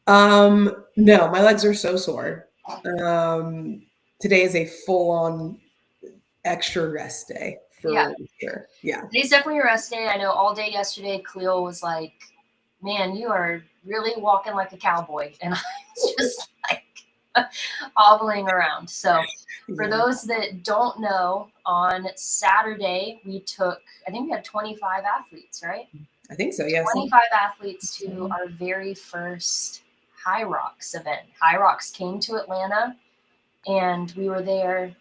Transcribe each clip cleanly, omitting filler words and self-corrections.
No, my legs are so sore. Um, Today is a full on extra rest day Yeah, for sure. Yeah. today's definitely a rest day. I know all day yesterday, Cleo was like, "Man, you are really walking like a cowboy," and I was just like hobbling around. So, for Yeah. those that don't know, on Saturday we took, I think we had 25 athletes, right? I think so. Yes. 25 athletes to our very first HYROX event. HYROX came to Atlanta, and we were there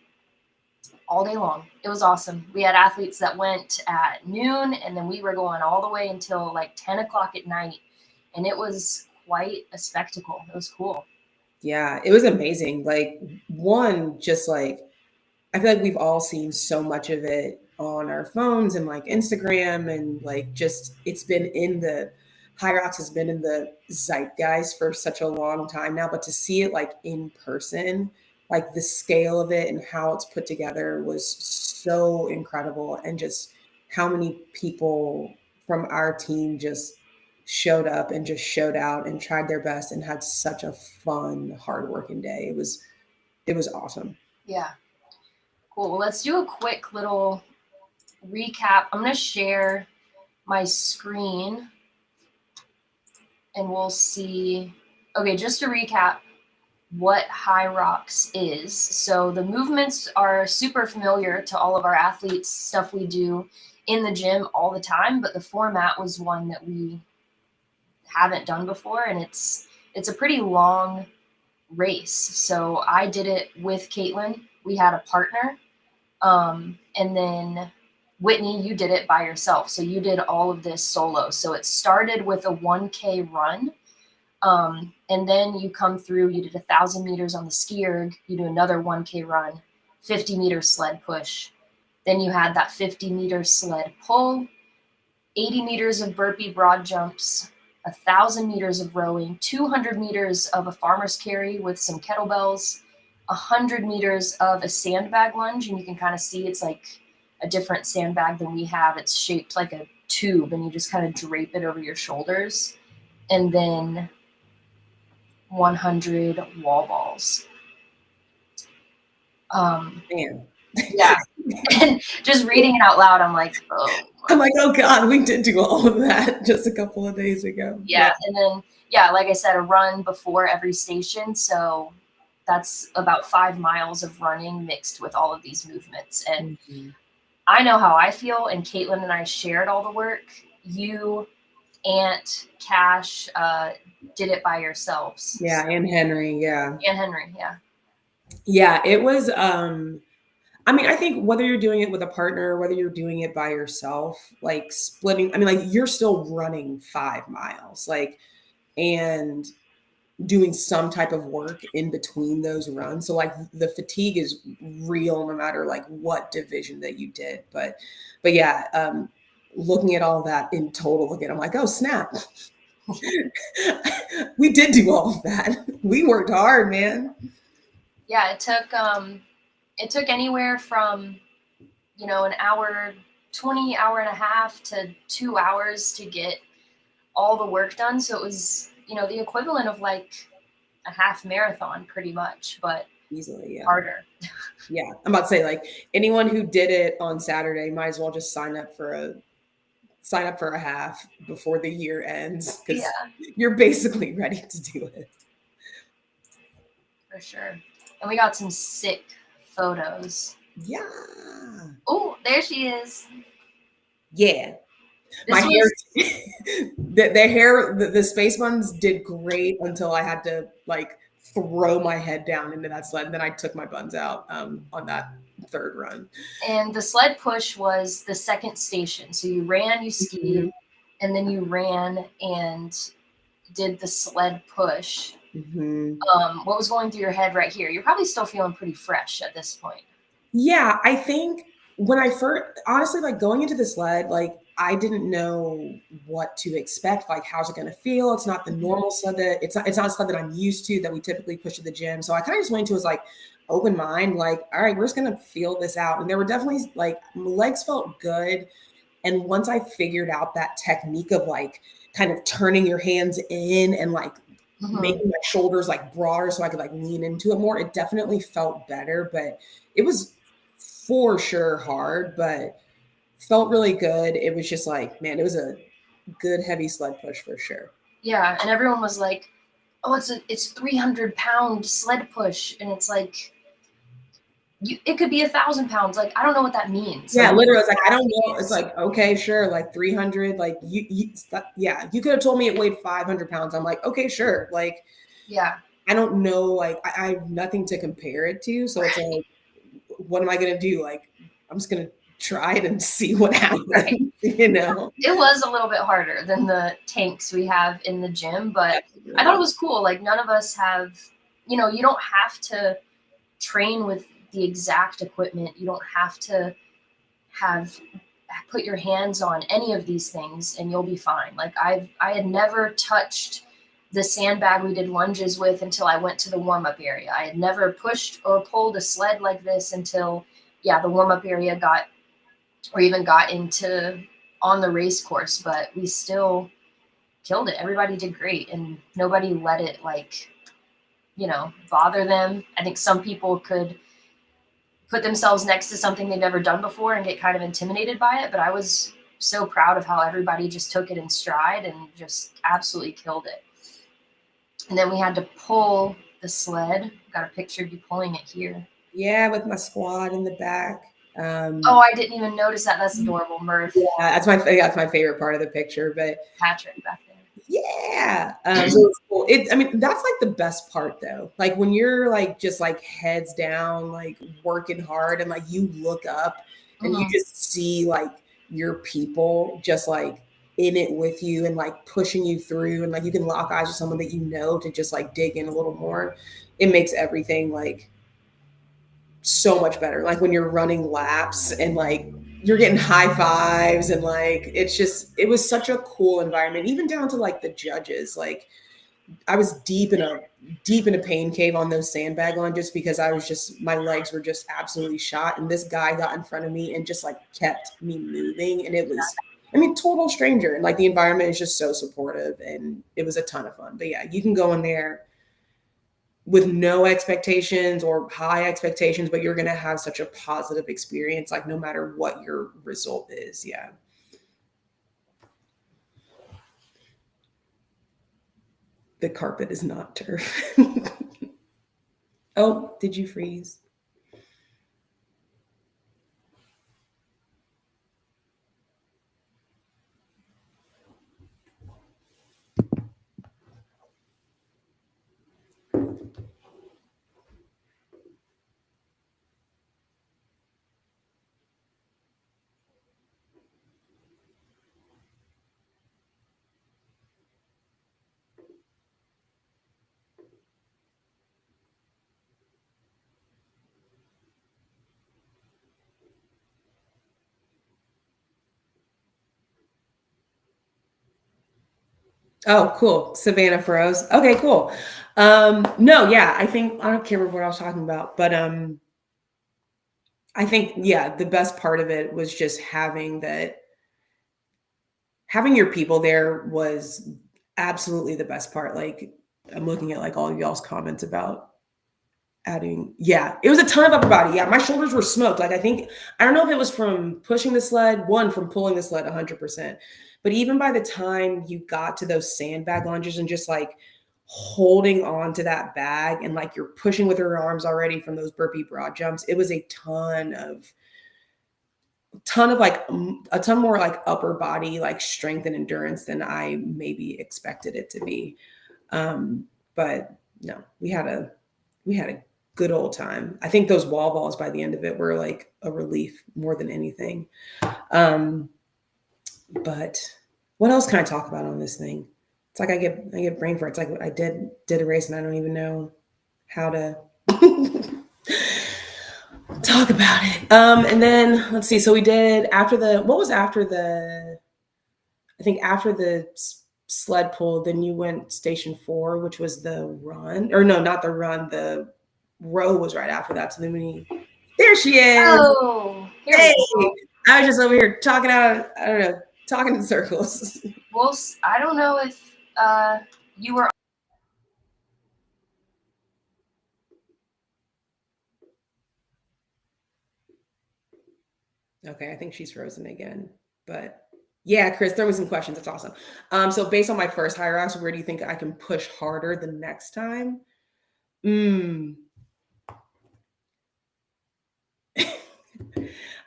all day long. It was awesome. We had athletes that went at noon, and then we were going all the way until like 10 o'clock at night. And it was quite a spectacle. It was cool. Yeah. It was amazing. Like, one, just like, I feel like we've all seen so much of it on our phones and like Instagram and like just it's been in the Hyrox has been in the zeitgeist for such a long time now, but to see it like in person, like the scale of it and how it's put together was so incredible, and just how many people from our team just showed up and just showed out and tried their best and had such a fun, hardworking day. It was awesome. Yeah, cool. Well, let's do a quick little recap. I'm going to share my screen and we'll see. Okay, just to recap what HYROX is. So the movements are super familiar to all of our athletes, stuff we do in the gym all the time, but the format was one that we haven't done before, and it's a pretty long race. So I did it with Caitlin. We had a partner, and then Whitney, you did it by yourself. So you did all of this solo. So it started with a 1K run. And then you come through, you did 1,000 meters on the ski erg, you do another 1K run, 50-meter sled push. Then you had that 50-meter sled pull, 80 meters of burpee broad jumps, 1,000 meters of rowing, 200 meters of a farmer's carry with some kettlebells, 100 meters of a sandbag lunge. And you can kind of see it's like a different sandbag than we have. It's shaped like a tube, and you just kind of drape it over your shoulders. And then 100 wall balls. Um, Man. yeah. And just reading it out loud, I'm like, oh. I'm like, oh God, we did do all of that just a couple of days ago. Yeah. And then, yeah, like I said, a run before every station. So that's about 5 miles of running mixed with all of these movements. And Mhm. I know how I feel, and Caitlin and I shared all the work. You, Aunt, Cash, did it by yourselves. Yeah, So, and Henry, yeah. and Henry, yeah. Yeah, it was I mean, I think whether you're doing it with a partner, whether you're doing it by yourself, like splitting, I mean, like you're still running 5 miles, like, and doing some type of work in between those runs. So like the fatigue is real no matter like what division that you did. But yeah, looking at all that in total again, I'm like, oh snap. We did do all of that. We worked hard, man. Yeah, it took anywhere from, an hour 20, hour and a half to 2 hours to get all the work done. So it was, the equivalent of like a half marathon pretty much, but Easily, yeah. harder. Yeah. I'm about to say like anyone who did it on Saturday might as well just sign up for a half before the year ends, because Yeah, you're basically ready to do it. for sure. And we got some sick photos. Yeah. Oh, there she is. Yeah. My This was, hair, the hair, the space buns did great until I had to like throw my head down into that sled. And then I took my buns out on that third run. and the sled push was the second station. So you ran, you skied, Mhm. and then you ran and did the sled push. Mhm. What was going through your head right here? You're probably still feeling pretty fresh at this point. Yeah, I think when I first, honestly, like going into the sled, like I didn't know what to expect. Like, how's it going to feel? It's not the normal sled that it's not a sled that I'm used to that we typically push to the gym. So I kind of just went into it as like open mind, like, all right, we're just going to feel this out. And there were definitely like my legs felt good. And once I figured out that technique of like kind of turning your hands in and like Mhm. making my shoulders like broader so I could like lean into it more. It definitely felt better, but it was for sure hard, but felt really good. It was just like, man, it was a good heavy sled push for sure. Yeah, and everyone was like, "Oh, it's 300-pound sled push," and it's like, it could be 1,000 pounds. Like, I don't know what that means. Yeah, Like, literally, it's like I don't know. It's like okay, sure, like 300. Like yeah, you could have told me it weighed 500 pounds. I'm like, okay, sure. Like yeah, I don't know. Like I have nothing to compare it to, so it's like, what am I gonna do? Like I'm just gonna try it and see what right. happens. You know? It was a little bit harder than the tanks we have in the gym, but I thought it Definitely. was cool. Like, none of us have, you don't have to train with the exact equipment. You don't have to have put your hands on any of these things and you'll be fine. Like, I had never touched the sandbag we did lunges with until I went to the warm-up area. I had never pushed or pulled a sled like this until, yeah, the warm-up area got, or even got into on the race course, but we still killed it. Everybody did great and nobody let it, like, bother them. I think some people could put themselves next to something they've never done before and get kind of intimidated by it, but I was so proud of how everybody just took it in stride and just absolutely killed it. And then we had to pull the sled. Got a picture of you pulling it here. Yeah, with my squad in the back. Oh, I didn't even notice that. That's adorable. Yeah, Murph, that's my favorite part of the picture. But Patrick back yeah, so it's cool. I mean, that's like the best part though. Like when you're like just like heads down, like working hard, and like you look up there. and you Mm-hmm. just see like your people just like in it with you and like pushing you through, and like you can lock eyes with someone that you know to just like dig in a little more. It makes everything like so much better. Like when you're running laps and like you're getting high fives and like it was such a cool environment, even down to like the judges. Like I was deep in a pain cave on those sandbag lunges because I was just my legs were just absolutely shot. And this guy got in front of me and just like kept me moving. And it was, I mean, total stranger. And like the environment is just so supportive and it was a ton of fun. But yeah, you can go in there with no expectations or high expectations, but you're going to have such a positive experience, like no matter what your result is. Yeah. The carpet is not turf. Oh, did you freeze? Oh, cool. Savannah froze. Okay, cool. No, yeah, I don't care what I was talking about, but I think yeah, the best part of it was just having your people there was absolutely the best part. Like I'm looking at like all of y'all's comments about adding, yeah, it was a ton of upper body. Yeah, my shoulders were smoked. Like I don't know if it was from pushing the sled, one from pulling the sled 100%, but even by the time you got to those sandbag lunges and just like holding on to that bag and like you're pushing with your arms already from those burpee broad jumps, it was a ton of like a ton more like upper body like strength and endurance than I maybe expected it to be. But no, we had a good old time. I think those wall balls by the end of it were like a relief more than anything. Um, but what else can I talk about on this thing? It's like I get brain fart. It's like I did a race and I don't even know how to talk about it. And then let's see. So we did after the what was after the I think after the sled pull, then you went station 4, which was the run, or no, not the run. The row was right after that. So then there she is. Oh, here we Hey, go. I was just over here talking out. I don't know, talking in circles. Well, I don't know if you were Okay, I think she's frozen again. But yeah, Chris, throw me some questions. That's awesome. So based on my first HYROX, where do you think I can push harder the next time? Mm.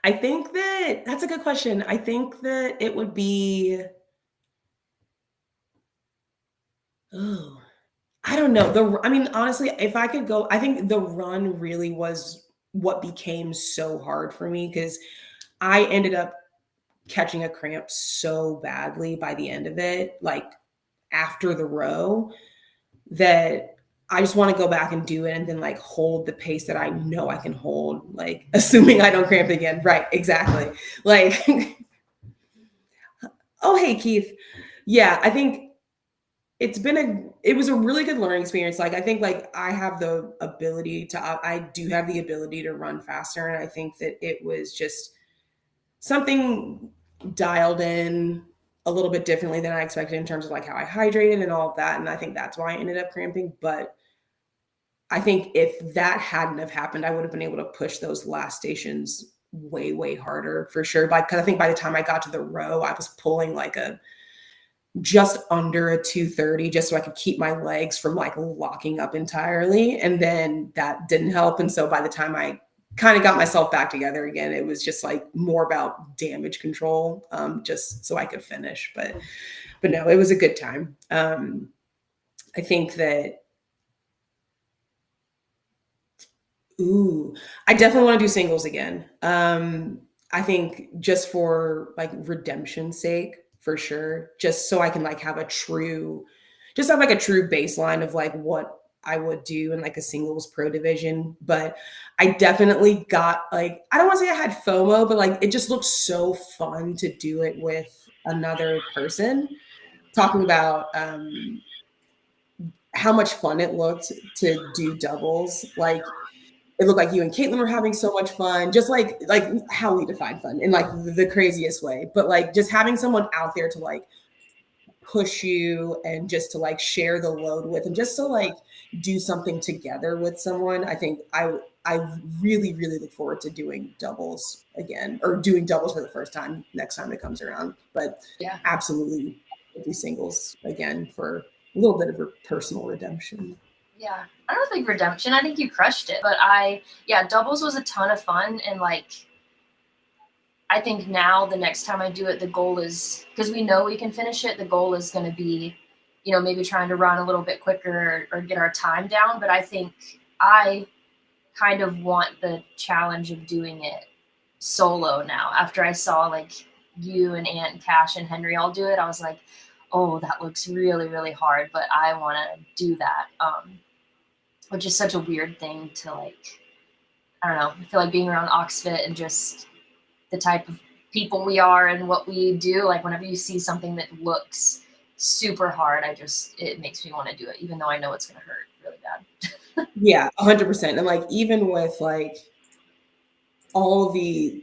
I think that that's a good question. I think that it would be, oh, I don't know. I mean, honestly, if I could go, I think the run really was what became so hard for me because I ended up catching a cramp so badly by the end of it, like after the row, that I just want to go back and do it and then like hold the pace that I know I can hold, like assuming I don't cramp again. Right, exactly. Like, oh, hey, Keith. Yeah, I think it was a really good learning experience. Like I think like I have the ability to I do have the ability to run faster, and I think that it was just something dialed in a little bit differently than I expected in terms of like how I hydrated and all of that, and I think that's why I ended up cramping. But I think if that hadn't have happened, I would have been able to push those last stations way way harder for sure. Because I think by the time I got to the row, I was pulling like a just under a 230 just so I could keep my legs from like locking up entirely. And then that didn't help. And so by the time I kind of got myself back together again, it was just like more about damage control, just so I could finish. But no, it was a good time. I think that, ooh, I definitely want to do singles again. I think just for like redemption's sake, for sure, just so I can like have a true, just have like a true baseline of like what I would do in like a singles pro division. But I definitely got like, I don't want to say I had FOMO, but like it just looked so fun to do it with another person. Talking about how much fun it looked to do doubles. Like it looked like you and Caitlin were having so much fun, just like how we define fun in like the craziest way. But like just having someone out there to like push you and just to like share the load with and just to like do something together with someone. I think I really really look forward to doing doubles again, or doing doubles for the first time next time it comes around. But Yeah. absolutely do singles again for a little bit of a personal redemption. Yeah. I don't think redemption. I think you crushed it. But yeah, doubles was a ton of fun. And like, I think now the next time I do it, the goal is, because we know we can finish it, the goal is going to be, maybe trying to run a little bit quicker or get our time down. But I think I kind of want the challenge of doing it solo now. After I saw like you and Ant and Cash and Henry all do it, I was like, oh, that looks really, really hard, but I want to do that. Which is such a weird thing to like, I don't know. I feel like being around Oxfit and just the type of people we are and what we do, like whenever you see something that looks super hard, it makes me want to do it, even though I know it's going to hurt really bad. Yeah, 100%. And like even with like all the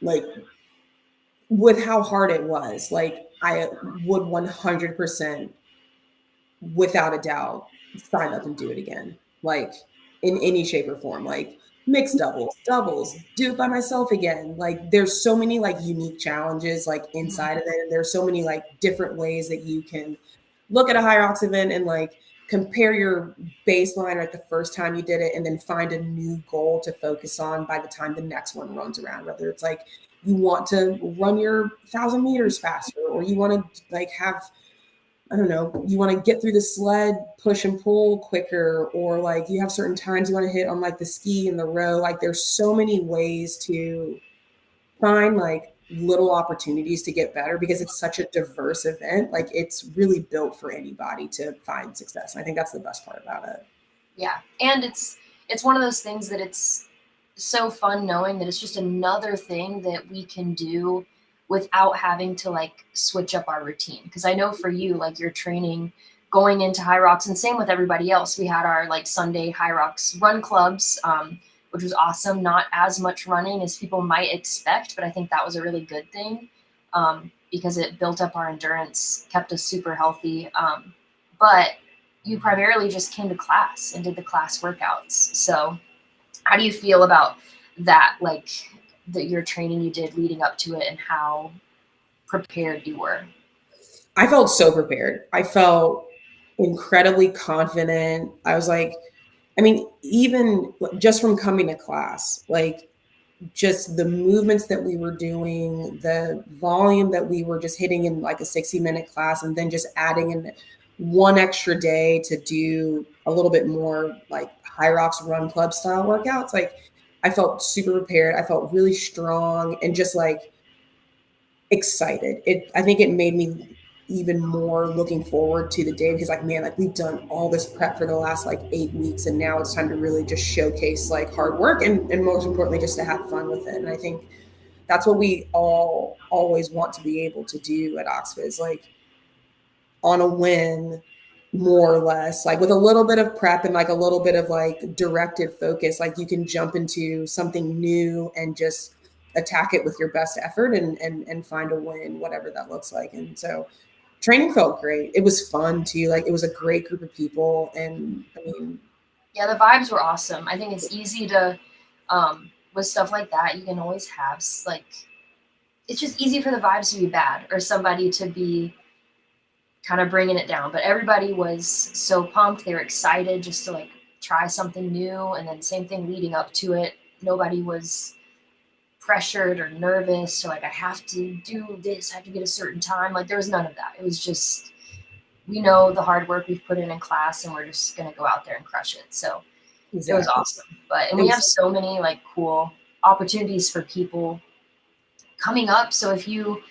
like with how hard it was, like I would 100% without a doubt sign up and do it again. Like in any shape or form, like mixed doubles, do it by myself again. Like there's so many like unique challenges like inside of it. And there's so many like different ways that you can look at a HYROX event and like compare your baseline like the first time you did it and then find a new goal to focus on by the time the next one runs around. Whether it's like you want to run your 1,000 meters faster, or you want to like have, I don't know, you want to get through the sled, push and pull quicker, or like you have certain times you want to hit on like the ski and the row. Like there's so many ways to find like little opportunities to get better because it's such a diverse event. Like it's really built for anybody to find success. And I think that's the best part about it. Yeah. And it's one of those things that it's so fun knowing that it's just another thing that we can do without having to like switch up our routine. Because I know for you, like you're training going into HYROX, and same with everybody else. We had our like Sunday HYROX run clubs, which was awesome. Not as much running as people might expect, but I think that was a really good thing, because it built up our endurance, kept us super healthy. But you primarily just came to class and did the class workouts. So how do you feel about that? Like your training you did leading up to it and how prepared you were? I felt so prepared. I felt incredibly confident. I was like, I mean, even just from coming to class, like just the movements that we were doing, the volume that we were just hitting in like a 60-minute class, and then just adding in one extra day to do a little bit more like HYROX run club style workouts. Like I felt super prepared. I felt really strong and just like excited. I think it made me even more looking forward to the day because like man, like we've done all this prep for the last like 8 weeks and now it's time to really just showcase like hard work and most importantly just to have fun with it. And I think that's what we all always want to be able to do at Oxford is like on a win more or less like with a little bit of prep and like a little bit of like directed focus, like you can jump into something new and just attack it with your best effort and find a win, whatever that looks like. And so training felt great. It was fun too. Like it was a great group of people. And I mean, Yeah, the vibes were awesome. I think it's easy to, with stuff like that, you can always have like, it's just easy for the vibes to be bad or somebody to be kind of bringing it down. But everybody was so pumped. They were excited just to like try something new. And then same thing leading up to it. Nobody was pressured or nervous or like, I have to do this, I have to get a certain time. Like there was none of that. It was just, we know the hard work we've put in class and we're just going to go out there and crush it. So it was exactly. awesome. And It we have was, so many like cool opportunities for people coming up. So if you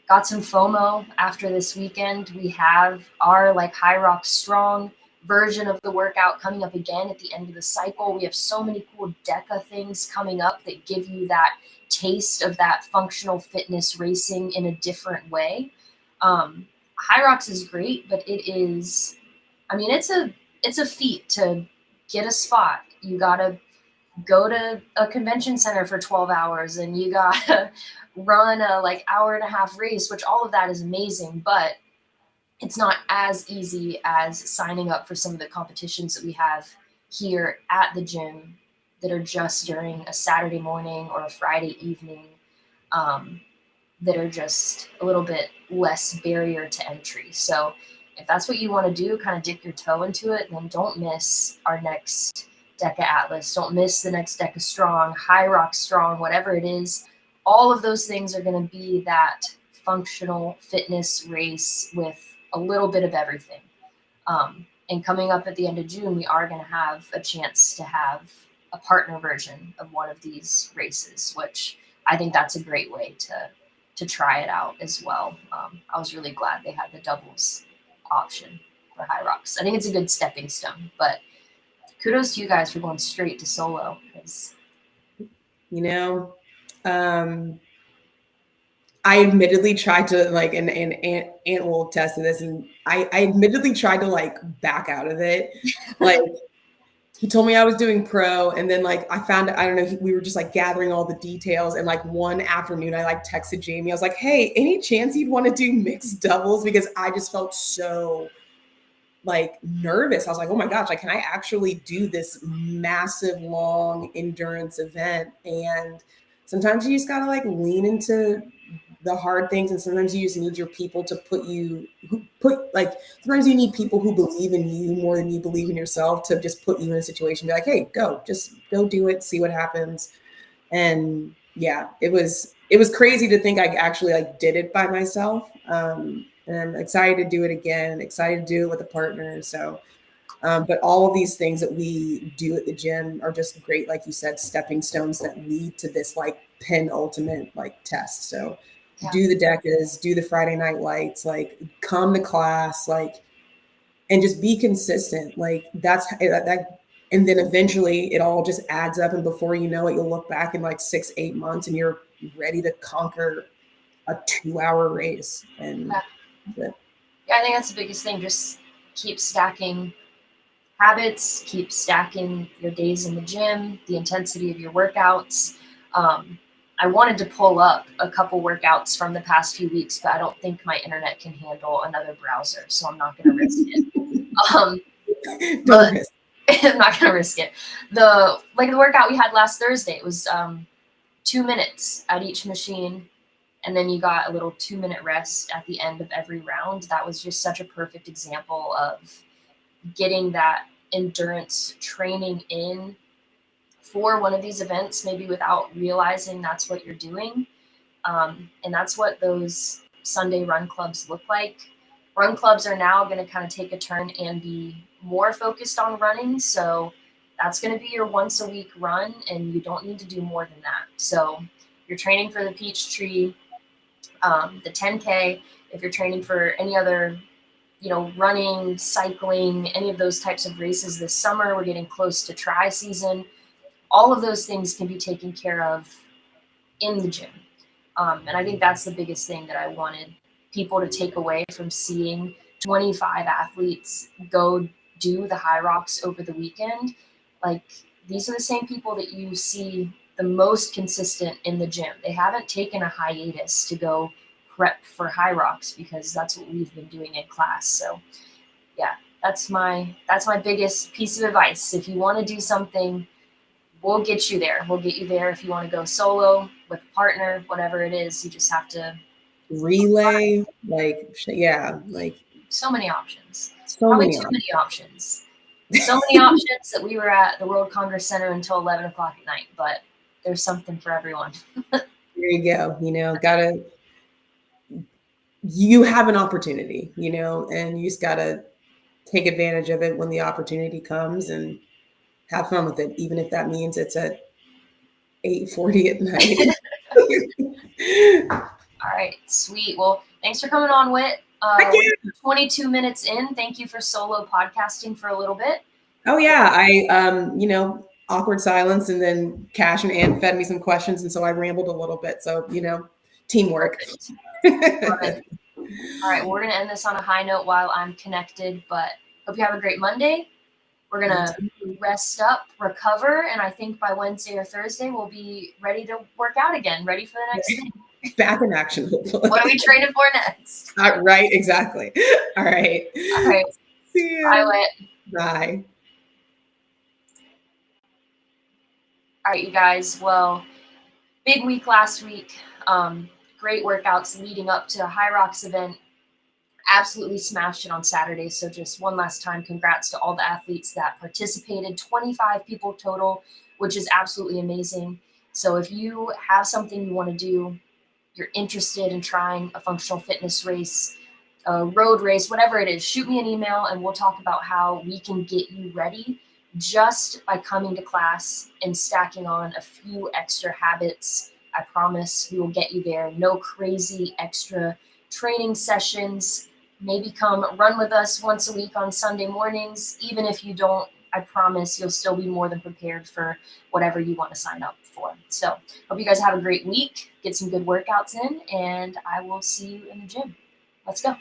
got some FOMO after this weekend, we have our like HYROX strong version of the workout coming up again at the end of the cycle. We have so many cool DECA things coming up that give you that taste of that functional fitness racing in a different way. HYROX is great, but it is, I mean, it's a feat to get a spot. You gotta go to a convention center for 12 hours and you gotta run a like hour and a half race, which all of that is amazing, but it's not as easy as signing up for some of the competitions that we have here at the gym that are just during a Saturday morning or a Friday evening, that are just a little bit less barrier to entry. So if that's what you want to do, kind of dip your toe into it, then don't miss our next DECA Atlas. Don't miss the next DECA Strong, HYROX Strong, whatever it is. All of those things are going to be that functional fitness race with a little bit of everything. And coming up at the end of June, we are going to have a chance to have a partner version of one of these races, which I think that's a great way to try it out as well. I was really glad they had the doubles option for HYROX. I think it's a good stepping stone, but kudos to you guys for going straight to solo. you know, um, I admittedly tried to like, and Aunt will attest to this, and I admittedly tried to like back out of it. Like he told me I was doing pro, and then like I found I don't know, we were just like gathering all the details, and like one afternoon I like texted Jamie. I was like, "Hey, any chance you'd want to do mixed doubles?" Because I just felt so like nervous. I was like, "Oh my gosh, like can I actually do this massive long endurance event?" And sometimes you just gotta like lean into the hard things, and sometimes you just need your people to put like sometimes you need people who believe in you more than you believe in yourself to just put you in a situation, be like, hey, just go do it, see what happens. And yeah, it was crazy to think I actually like did it by myself. And I'm excited to do it again, excited to do it with a partner. So but all of these things that we do at the gym are just great, like you said, stepping stones that lead to this like penultimate like test. So Yeah. do the decas, do the Friday night lights, like come to class, like, and just be consistent. Like that, and then eventually it all just adds up. And before you know it, you'll look back in like 6, 8 months and you're ready to conquer a 2-hour race. And Yeah. Yeah, I think that's the biggest thing. Just keep stacking habits, keep stacking your days in the gym, the intensity of your workouts. I wanted to pull up a couple workouts from the past few weeks, but I don't think my internet can handle another browser, so I'm not going to risk it. Don't risk. I'm not going to risk it. The workout we had last Thursday, it was 2 minutes at each machine, and then you got a little 2-minute rest at the end of every round. That was just such a perfect example of getting that endurance training in for one of these events, maybe without realizing that's what you're doing. And that's what those Sunday run clubs look like. Run clubs are now going to kind of take a turn and be more focused on running. So that's going to be your once a week run, and you don't need to do more than that. So you're training for the Peachtree, the 10K. If you're training for any other, running, cycling, any of those types of races this summer, we're getting close to tri season. All of those things can be taken care of in the gym. And I think that's the biggest thing that I wanted people to take away from seeing 25 athletes go do the HYROX over the weekend. Like, these are the same people that you see the most consistent in the gym. They haven't taken a hiatus to go prep for HYROX because that's what we've been doing in class. So yeah, that's my biggest piece of advice. If you want to do something, we'll get you there. We'll get you there. If you want to go solo with a partner, whatever it is, you just have to relay, like, yeah, like so many options. so Probably many too many options. So many options that we were at the World Congress Center until 11 o'clock at night, but there's something for everyone. There you go. You have an opportunity, and you just gotta take advantage of it when the opportunity comes and have fun with it, even if that means it's at 8:40 at night. All right, sweet. Well, thanks for coming on, Whit. 22 minutes in. Thank you for solo podcasting for a little bit. Oh yeah, I awkward silence, and then Cash and Ann fed me some questions, and so I rambled a little bit. So teamwork. Love it. All right, we're gonna end this on a high note while I'm connected, but hope you have a great Monday. We're gonna rest up, recover, and I think by Wednesday or Thursday we'll be ready to work out again, ready for the next thing. Back in action, hopefully. What are we training for next? Right, exactly. All right. All right. See you. Bye, Whit. Bye. All right, you guys. Well, big week last week. Great workouts leading up to a HYROX event. Absolutely smashed it on Saturday. So just one last time, congrats to all the athletes that participated. 25 people total, which is absolutely amazing. So if you have something you want to do, you're interested in trying a functional fitness race, a road race, whatever it is, shoot me an email and we'll talk about how we can get you ready just by coming to class and stacking on a few extra habits. I promise we will get you there. No crazy extra training sessions. Maybe come run with us once a week on Sunday mornings. Even if you don't, I promise you'll still be more than prepared for whatever you want to sign up for. So hope you guys have a great week, get some good workouts in, and I will see you in the gym. Let's go.